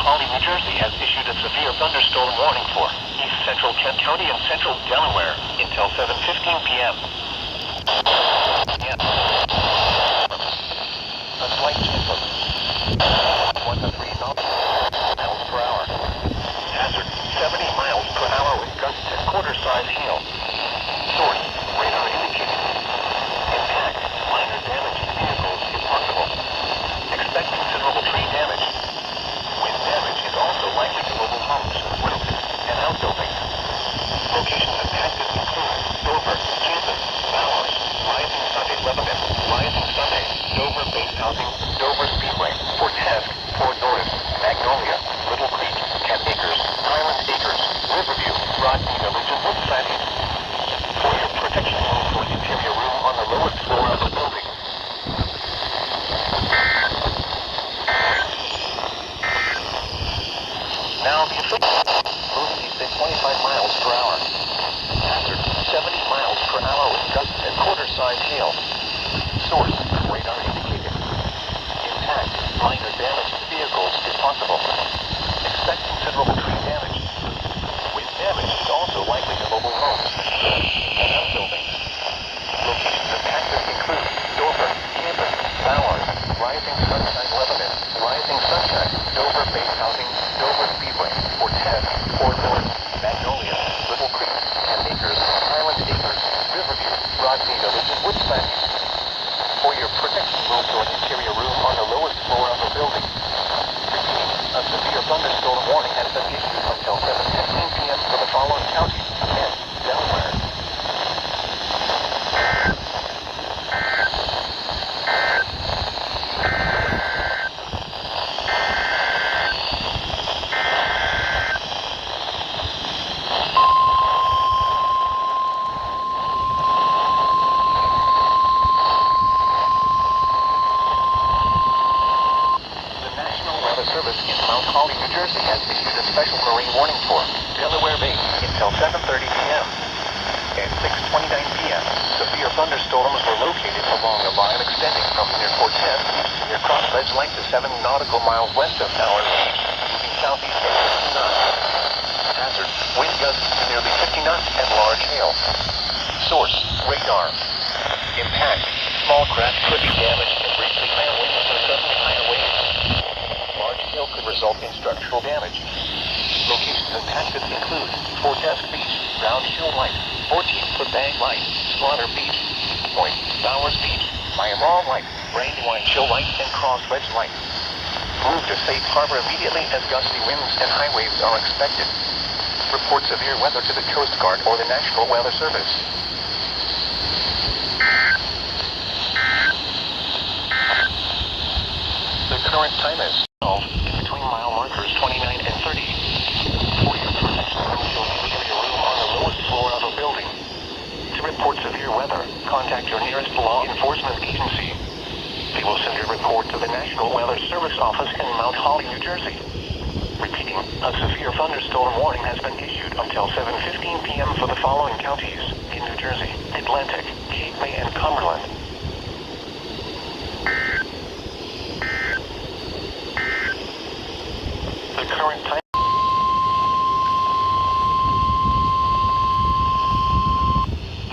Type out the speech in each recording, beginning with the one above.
Holly, New Jersey has issued a severe thunderstorm warning for east central Kent County and central Delaware until 7:15 p.m. A slight chance of 1 to 3 miles per hour. Hazard 70 miles per hour with gusts and quarter-size hail. Source, radar indicated. Impact, minor damage to vehicles is possible. Expect considerable tree damage. Wind damage is also likely to mobile homes, roofs, and outbuildings. Locations impacted include Dover, Campus, Bowers, Rising Sunday, Lebanon, Rising Sunday, Dover Base Housing, Dover Speedway, Fort Task, Fort Norris, Magnolia, Little Creek, Kent Acres, Highland Acres, Riverview, Rodney Village, and Woodflat. For your protection, move to an interior room on the lowest floor of the building. Now the effect moving east at 25 miles per hour. Hazard 70 miles per hour with gusts and quarter-size hail. Source, radar indicated. Impact, minor damage to vehicles is possible. Expect considerable tree damage. Wind damage is also likely to mobile homes and outbuildings. Locations impacted include Dover, Campus, Bowers, Rising Sunshine, Lebanon, Rising Sunshine, Dover Base Housing, Dover Speedway, Fort Task, Fort Norris, Magnolia, Little Creek, Kent Acres, Highland Acres, Riverview, Rodney Village, and Woodflat. For your protection, move to an interior room on the lowest floor of the building. Repeating, a severe thunderstorm warning has been issued until 7:15 p.m. for the following counties: Kent, Delaware. Service in Mount Holly, New Jersey has issued a special marine warning for Delaware Bay until 7:30 p.m. At 6:29 p.m., severe thunderstorms were located along a line extending from near Fort Task east near Cross Ledge Lake to 7 nautical miles west of Tower Beach, moving southeast at 50 knots. Hazard, wind gusts to nearly 50 knots and large hail. Source, radar. Impact, small craft could be damaged and briefly higher winds or suddenly higher waves. Large hail could result in structural damage. Locations impacted include Fort Task Beach, Round Hill Light, 14-foot Bang Light, Slaughter Beach, Point, Bowers Beach, Miami Light, Brandywine Chill Light, and Cross Ledge Light. Move to safe harbor immediately as gusty winds and high waves are expected. Report severe weather to the Coast Guard or the National Weather Service. The current time is between mile markers 29 and 30. For your protection, move to an interior room on the lowest floor of a building. To report severe weather, contact your nearest law enforcement agency. They will send your report to the National Weather Service office in Mount Holly, New Jersey. Repeating, a severe thunderstorm warning has been issued until 7:15 p.m. for the following counties in New Jersey: Atlantic, Cape May, and Cumberland. The current time.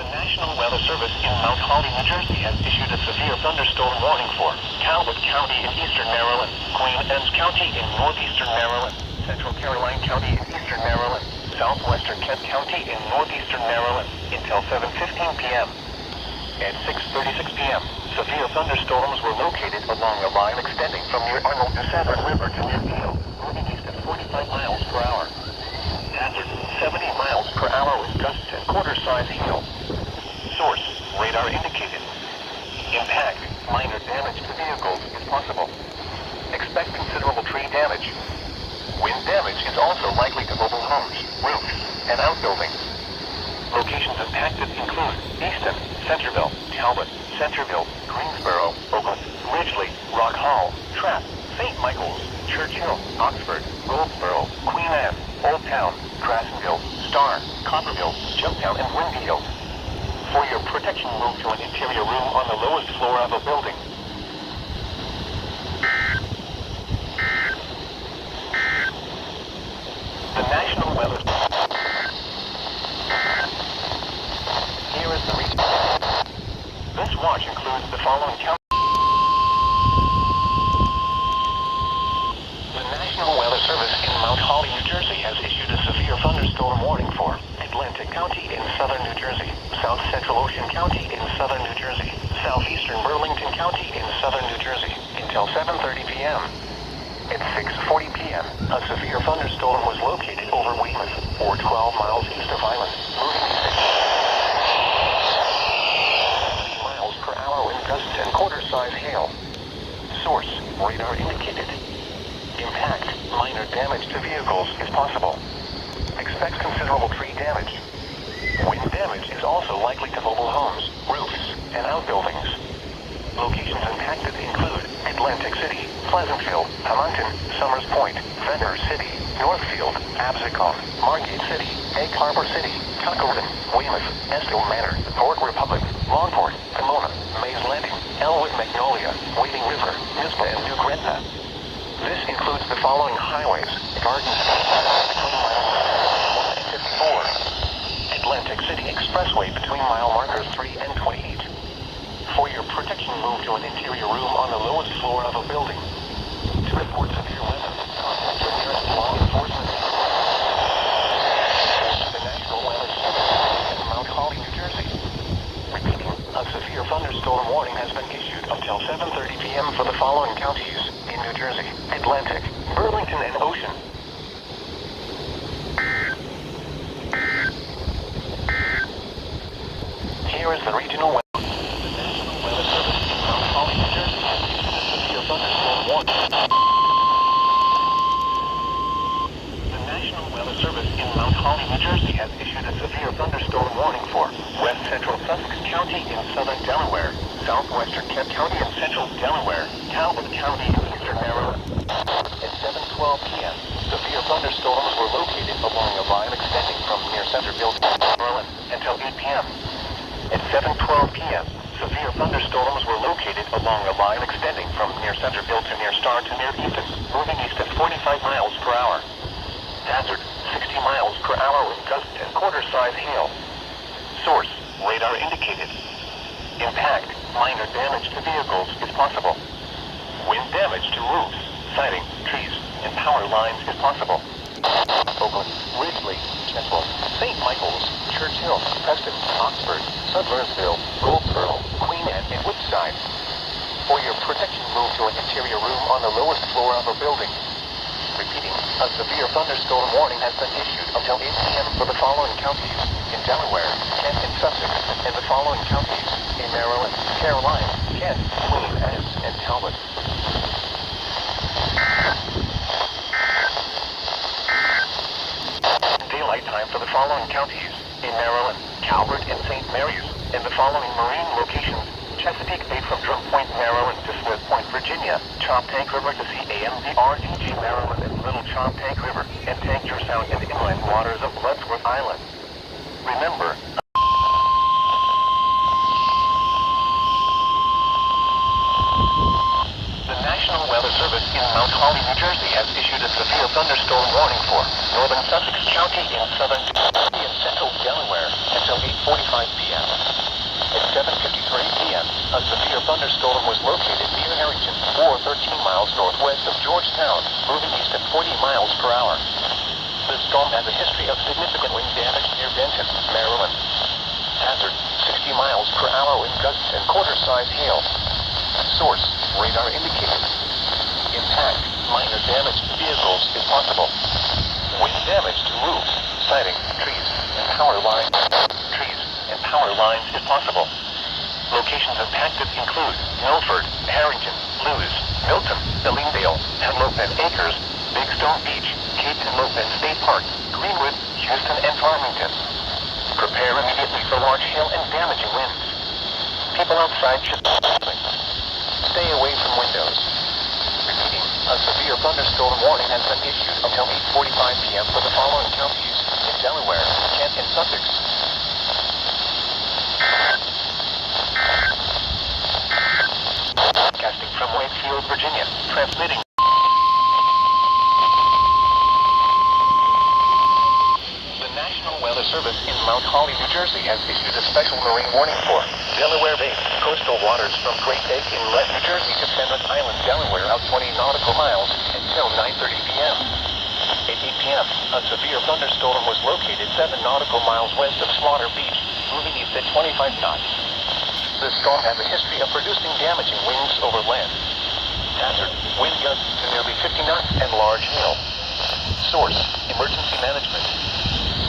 The National Weather Service in Mount Holly, New Jersey has issued a severe thunderstorm warning for Talbot County in eastern Maryland, Queen Anne's County in northeastern Maryland, Central Caroline County in eastern Maryland, southwestern Kent County in northeastern Maryland until 7:15 p.m. At 6:36 p.m., severe thunderstorms were located along a line extending from near Arnold to Savin River to near Peel, moving east at 45 miles per hour. Hazard 70 miles per hour with gusts and quarter-size hail. Source, radar indicated. Impact, minor damage to vehicles is possible. Expect considerable tree damage. Wind damage is also likely to mobile homes, roofs, and outbuildings. Locations impacted include Easton, Centerville, Talbot, Centerville, Greensboro, Oakland, Ridgely, Rock Hall, Trapp, St. Michael's, Churchill, Oxford, Goldsboro, Queen Anne, Old Town, Crassenville, Star, Copperville, Jumptown, and Windy Hill. For your protection, move to an interior room on the lowest floor of a building. The National Weather. Here is the region. This watch includes the following counties. The National Weather Service in Mount Holly, New Jersey has issued a severe thunderstorm warning for Atlantic County in southern New Jersey, South Central Ocean County in southern New Jersey, southeastern Burlington County in southern New Jersey until 7:30 p.m. At 6:40 p.m., a severe thunderstorm was located over Weymouth, or 12 miles east of Island, moving east at 60 miles per hour wind gusts and quarter-size hail. Source, radar indicated. Impact, minor damage to vehicles is possible. Expect considerable tree damage. Wind damage is also likely to mobile homes, roofs, and outbuildings. Locations impacted include Atlantic City, Pleasantville, Hamilton, Summers Point, Ventnor City, Northfield, Absecon, Margate City, Egg Harbor City, Tuckerton, Weymouth, Estill Manor, Port Republic, Longport, Pomona, Mays Landing, Elwood Magnolia, Wading River, Nisba, and New Gretna. This includes the following highways: Garden State, between miles 54, Atlantic City Expressway between mile markers 3 and 28. For your protection, move to an interior room on the lowest floor of a building. To report severe weather, contact your nearest law enforcement. The National Weather Service in Mount Holly, New Jersey. Repeating, a severe thunderstorm warning has been issued until 7:30 p.m. for the following counties in New Jersey: Atlantic, Burlington, and Ocean. Here is the regional weather. New Jersey has issued a severe thunderstorm warning for west central Sussex County in southern Delaware, southwestern Kent County in central Delaware, Talbot County in eastern Maryland. At 7:12 p.m., severe thunderstorms were located along a line extending from near Centerville to Maryland until 8 p.m. At 7:12 p.m., severe thunderstorms were located along a line extending from near Centerville to near Star to near Easton, moving east at 45 miles per hour. Hazard, 60 miles per hour with gusts and quarter-size hail. Source, radar indicated. Impact, minor damage to vehicles is possible. Wind damage to roofs, siding, trees, and power lines is possible. Oakland, Ridgely, Central, St. Michael's, Church Hill, Preston, Oxford, Sudlersville, Goldsboro, Queen Anne, and Woodside. For your protection, move to an interior room on the lowest floor of a building. Repeating, a severe thunderstorm warning has been issued until 8 p.m. for the following counties in Delaware, Kent, and Sussex, and the following counties in Maryland, Carolina, Kent, Queen Anne, and Talbot. Daylight time for the following counties in Maryland, Calvert and St. Mary's, and the following marine locations: Chesapeake Bay from Drum Point, Maryland to Smith Point, Virginia, Choptank River to CAMVRDG, Maryland, and Little Choptank River, and Tangier Sound and inland waters of Bloodsworth Island. Remember, the National Weather Service in Mount Holly, New Jersey has issued a severe thunderstorm warning for northern Sussex County in southern County and central Delaware until 8:45 p.m. At 7:53 p.m., a severe thunderstorm was located near Harrington, or 13 miles northwest of Georgetown, moving east at 40 miles per hour. The storm has a history of significant wind damage near Benton, Maryland. Hazard, 60 miles per hour wind gusts and quarter-size hail. Source, radar indicated. Impact, minor damage to vehicles is possible. Wind damage to roofs, siding, trees, and power lines. Is possible. Locations impacted include Milford, Harrington, Lewes, Milton, Billingdale, Henlope and Acres, Big Stone Beach, Cape Henlope and State Park, Greenwood, Houston, and Farmington. Prepare immediately for large hail and damaging winds. People outside should stay away from windows. Repeating, a severe thunderstorm warning has been issued until 8:45 p.m. for the following counties in Delaware, Kent, and Sussex. Broadcasting from Wakefield, Virginia, transmitting Service in Mount Holly, New Jersey has issued a special marine warning for Delaware-based coastal waters from Great Lake Inlet, New Jersey to Penrith Island, Delaware, out 20 nautical miles until 9:30 p.m. At 8 p.m., a severe thunderstorm was located 7 nautical miles west of Slaughter Beach, moving east at 25 knots. The storm has a history of producing damaging winds over land. Hazard, wind gusts to nearly 50 knots and large hail. Source, emergency management.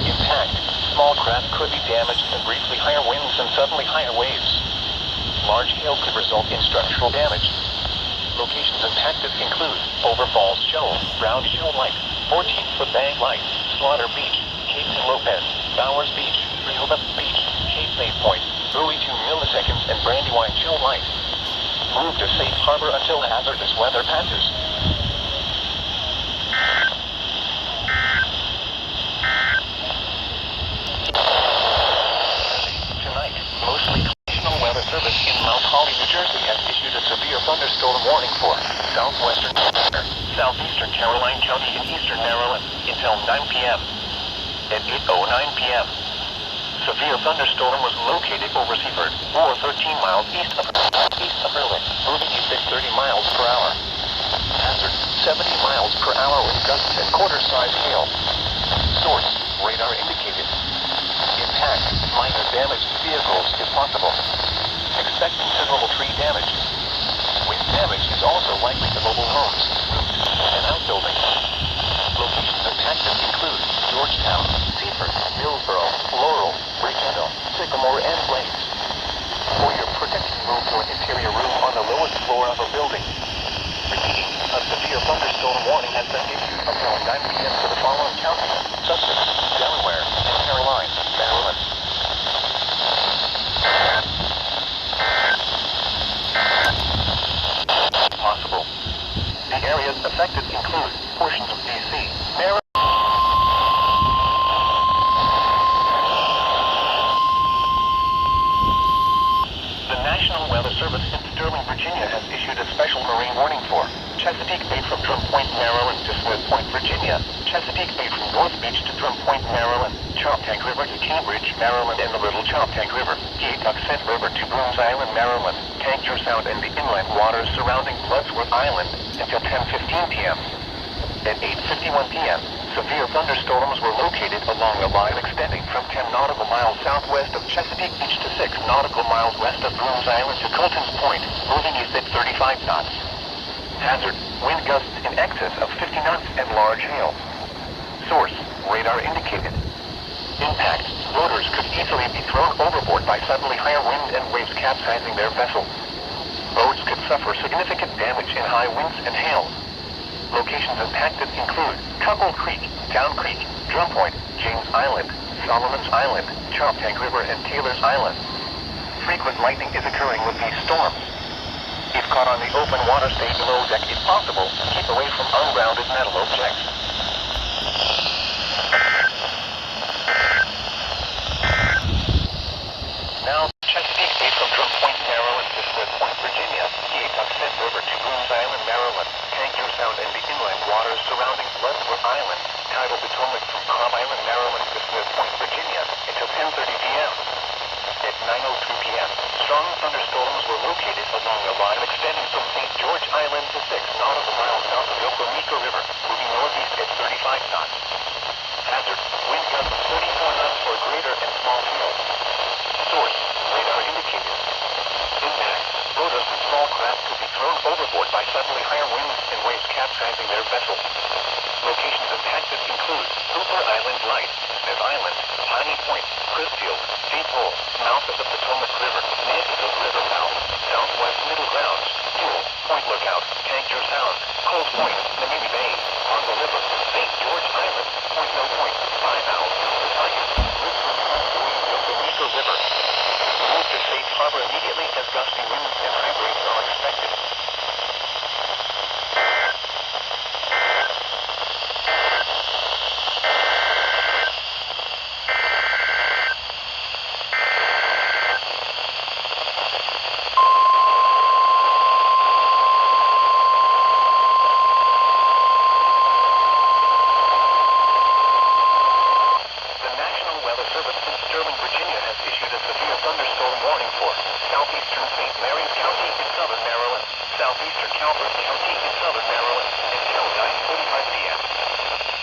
Impact, small craft could be damaged and briefly higher winds and suddenly higher waves. Large hail could result in structural damage. Locations impacted include Over Falls Shoal, Brown Shoal Light, 14-foot Bank Light, Slaughter Beach, Cape San Lopez, Bowers Beach, Rehoboth Beach, Cape May Point, Buoy 2 Milliseconds, and Brandywine Shoal Light. Move to safe harbor until hazardous weather passes. Tonight, mostly National Weather Service in Mount Holly, New Jersey has issued a severe thunderstorm warning for southwestern, southeastern Caroline County in eastern Maryland until 9 p.m. At 8:09 p.m., severe thunderstorm was located over Seaford, or 13 miles east of Berlin, moving east at 30 miles per hour. Hazard, 70 miles per hour with gusts and quarter-size hail. Source, radar indicated. Impact, minor damage to vehicles if possible. Expect considerable tree damage. Wind damage is also likely to mobile homes, roofs, and outbuildings. Locations impacted include Georgetown, Seaford, Millsboro, Laurel, Bridgeville, Sycamore, and Blaze. For your protection, move to an interior room on the lowest floor of a building. Repeating, a severe thunderstorm warning has been issued until 9 p.m. to the following counties: Sussex, Delaware, and Caroline, Maryland. Possible. The areas affected include portions of D.C., Maryland. The National Weather Service in Sterling, Virginia has issued a special marine warning for Chesapeake Bay from Drum Point, Maryland to Smith Point, Virginia, Chesapeake Bay from North Beach to Drum Point, Maryland, Choptank River to Cambridge, Maryland, and the Little Choptank River, Patuxent River to Brooms Island, Maryland, Tangier Sound and the inland waters surrounding Bloodsworth Island until 10:15 p.m. At 8:51 p.m., severe thunderstorms were located along a line extending from 10 nautical miles southwest of Chesapeake Beach to 6 nautical miles west of Brooms Island to Colton's Point, moving east at 35 knots. Hazard, wind gusts in excess of 50 knots and large hail. Source, radar indicated. Impact, boaters could easily be thrown overboard by suddenly higher wind and waves capsizing their vessel. Boats could suffer significant damage in high winds and hail. Locations impacted include Couple Creek, Town Creek, Drum Point, James Island, Solomon's Island, Choptank River, and Taylor's Island. Frequent lightning is occurring with these storms. If caught on the open water, stay below deck if possible. Keep away from ungrounded metal objects. Now, Chesapeake Bay from Drum Point, Maryland to Smith Point, Virginia, Patuxent River to Brooms Island, Maryland, Tangier Sound and the inland waters surrounding Bloodsworth Island, tidal Potomac from Cobb Island, Maryland to Smith Point, Virginia, until 10:30 p.m. At 9:03 p.m., strong thunderstorms were located along a line extending from St. George Island to 6 nautical miles south of Yokosuka River, moving northeast at 35 knots. Hazard, wind gusts 34 knots or greater and small hail. Source, radar indicated. Impact, boaters and small craft could be thrown overboard by suddenly higher winds and waves capsizing their vessel. Locations impacted include Hooper Island Light, Smith Island, Piney Point, Chrisfield, Deep Hole, mouth of the Potomac River, Nanticoke River mouth, Southwest Middle Grounds, Duel, Point Lookout, Tangier Sound, Cold Point, Manini Bay, Pongo River, St. George Island, Point No Point, Five Owls, Pawtucket, Richmond, Yokosuka River. Move to safe harbor immediately as gusty winds and high waves are expected. Calvert County in southern Maryland until 9:45 p.m.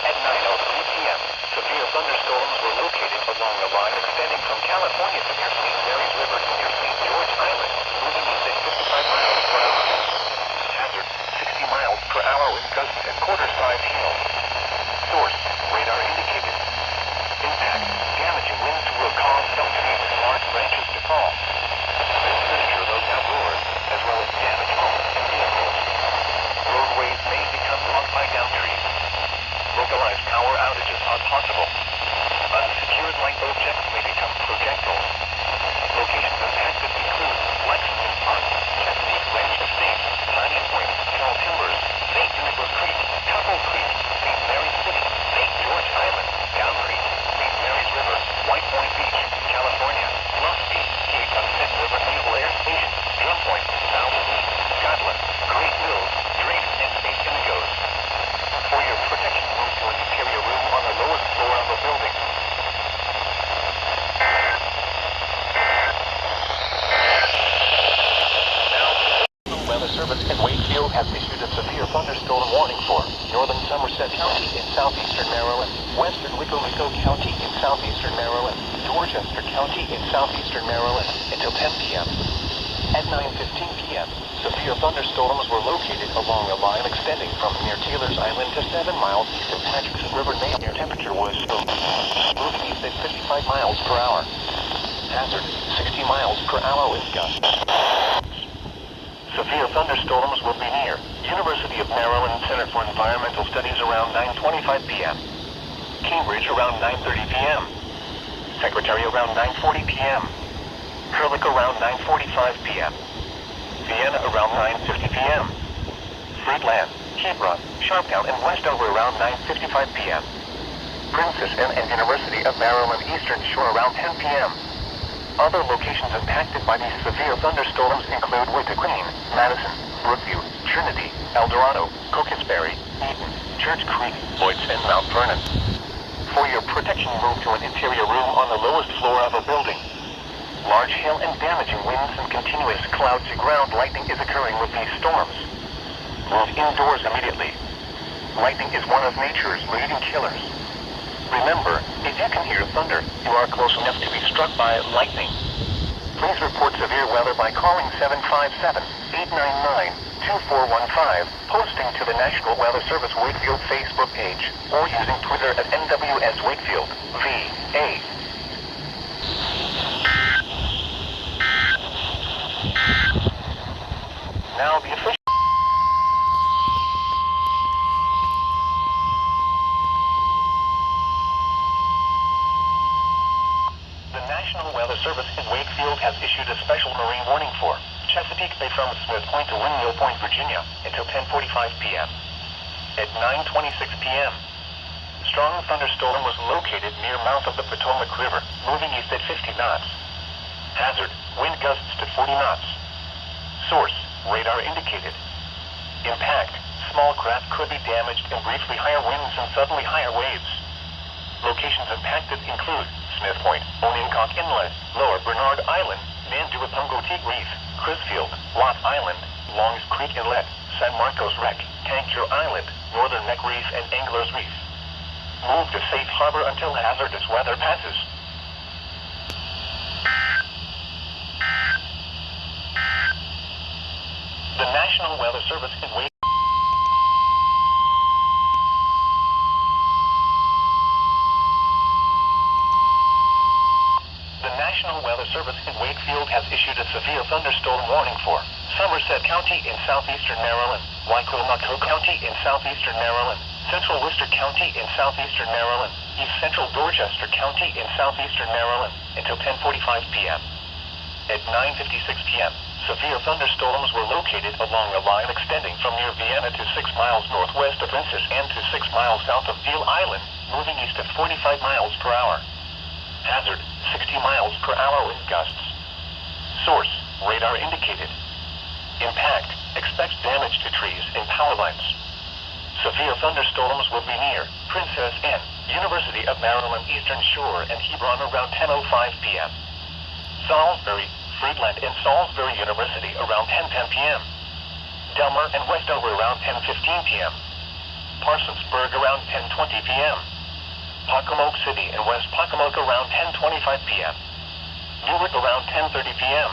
At 9:03 p.m., severe thunderstorms were located along the line extending from California to near St. Mary's River to near St. George Island, moving east at 55 miles per hour. Hazard, 60 miles per hour with gusts and quarter-size hail. Source, radar indicated. Impact, damaging winds will cause some trees and large branches to fall. This could injure those outdoors, as well as damage homes and vehicles. Roadways may become blocked by downed trees. Localized power outages are possible. Unsecured light objects may become projectiles. Locations impacted include Lexington Park, Chesapeake Ranch Estate, Piney Point, Tall Timbers, St. Jennifer Creek, Couple Creek, St. Mary's City, St. George Island, Down Creek, St. Mary's River, White Point Beach, California, Bluff Beach, Cape of Sin River Naval Air Station, Drum Point, South Beach, Scotland, Great Mills, Drake, and St. Inigos. For your protection, move to an interior room on the lowest floor of a building. Weather Service in Wakefield has issued a severe thunderstorm warning for northern Somerset County in southeastern Maryland, western Wicomico County in southeastern Maryland, Dorchester County in southeastern Maryland until 10 p.m. At 9:15 p.m., severe thunderstorms were located along a line extending from near Taylor's Island to 7 miles east of Patrickson River. Near temperature was moving east at 55 miles per hour. Hazard, 60 miles per hour with gusts. Severe thunderstorms will be near University of Maryland Center for Environmental Studies around 9:25 p.m. Cambridge around 9:30 p.m. Secretary around 9:40 p.m. Hurlick around 9:45 p.m. Vienna around 9:50 p.m. Friedland, Hebron, Sharptown, and Westover around 9:55 p.m. Princess and University of Maryland Eastern Shore around 10 p.m. Other locations impacted by these severe thunderstorms include White Queen, Madison, Brookview, Trinity, El Dorado, Cocosberry, Eden, Church Creek, Lloyds, and Mount Vernon. For your protection, move to an interior room on the lowest floor of a building. Large hail and damaging winds and continuous cloud-to-ground lightning is occurring with these storms. Move indoors immediately. Lightning is one of nature's leading killers. Remember, if you can hear thunder, you are close enough to be struck by lightning. Please report severe weather by calling 757-899-2415, posting to the National Weather Service Wakefield Facebook page, or using Twitter at NWS Wakefield, VA. Now the official... The National Weather Service in Wakefield has issued a special marine warning for Chesapeake Bay from Smith Point to Windmill Point, Virginia, until 10:45 p.m. At 9:26 p.m., strong thunderstorm was located near mouth of the Potomac River, moving east at 50 knots. Hazard, wind gusts to 40 knots. Source, radar indicated. Impact, small craft could be damaged and briefly higher winds and suddenly higher waves. Locations impacted include Smith Point, Onioncock Inlet, Lower Bernard Island, Nanduapungo-Teague Reef, Crisfield, Watt Island, Longs Creek Inlet, San Marcos Wreck, Tangier Island, Northern Neck Reef, and Angler's Reef. Move to safe harbor until hazardous weather passes. The National Weather Service in Wakefield. The National Weather Service in Wakefield has issued a severe thunderstorm warning for Somerset County in southeastern Maryland, Wicomico County in southeastern Maryland, Central Worcester County in southeastern Maryland, East Central Dorchester County in southeastern Maryland until 10:45 p.m. At 9:56 p.m., severe thunderstorms were located along a line extending from near Vienna to 6 miles northwest of Princess and to 6 miles south of Deal Island, moving east at 45 miles per hour. Hazard, 60 miles per hour with gusts. Source, radar indicated. Impact, expect damage to trees and power lines. Severe thunderstorms will be near Princess and University of Maryland Eastern Shore and Hebron around 10:05 p.m. Salisbury, Friedland, and Salisbury University around 10:10 p.m. Delmar and West Delaware around 10:15 p.m. Parsonsburg around 10:20 p.m. Pocomoke City and West Pocomoke around 10:25 p.m. Newark around 10:30 p.m.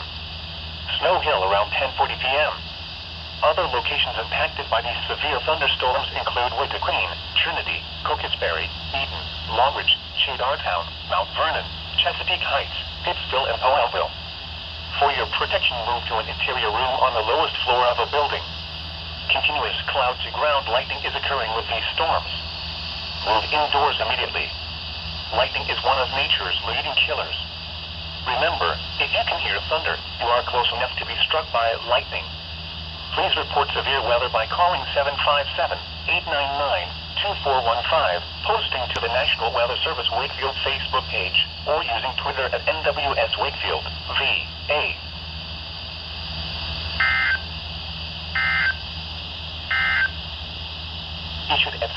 Snow Hill around 10:40 p.m. Other locations impacted by these severe thunderstorms include Waitakeen, Trinity, Cockeysbury, Eden, Longridge, Chedartown, Mount Vernon, Chesapeake Heights, Pittsville, and Powellville. For your protection, move to an interior room on the lowest floor of a building. Continuous cloud-to-ground lightning is occurring with these storms. Move indoors immediately. Lightning is one of nature's leading killers. Remember, if you can hear thunder, you are close enough to be struck by lightning. Please report severe weather by calling 757-899-2415, posting to the National Weather Service Wakefield Facebook page, or using Twitter at NWS Wakefield, VA. Issued at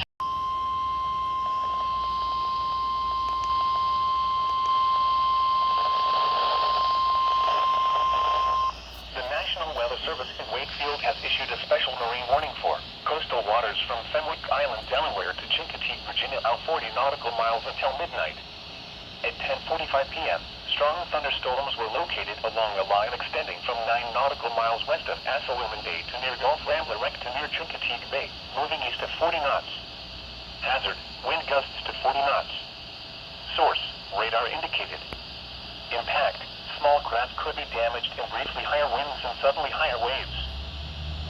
Service in Wakefield has issued a special marine warning for coastal waters from Fenwick Island, Delaware to Chincoteague, Virginia, out 40 nautical miles until midnight. At 10:45 p.m., strong thunderstorms were located along a line extending from 9 nautical miles west of Assaluman Bay to near Gulf Rambler Wreck to near Chincoteague Bay, moving east at 40 knots. Hazard, wind gusts to 40 knots. Source, radar indicated. Impact, small craft could be damaged and briefly higher winds and suddenly higher waves.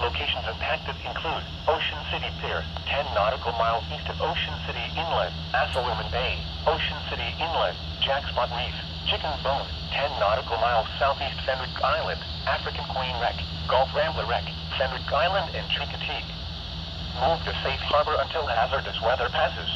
Locations impacted include Ocean City Pier, 10 nautical miles east of Ocean City Inlet, Assaluman Bay, Ocean City Inlet, Jackspot Reef, Chicken Bone, 10 nautical miles southeast Fenwick Island, African Queen Wreck, Gulf Rambler Wreck, Fenwick Island, and Chincoteague. Move to safe harbor until hazardous weather passes.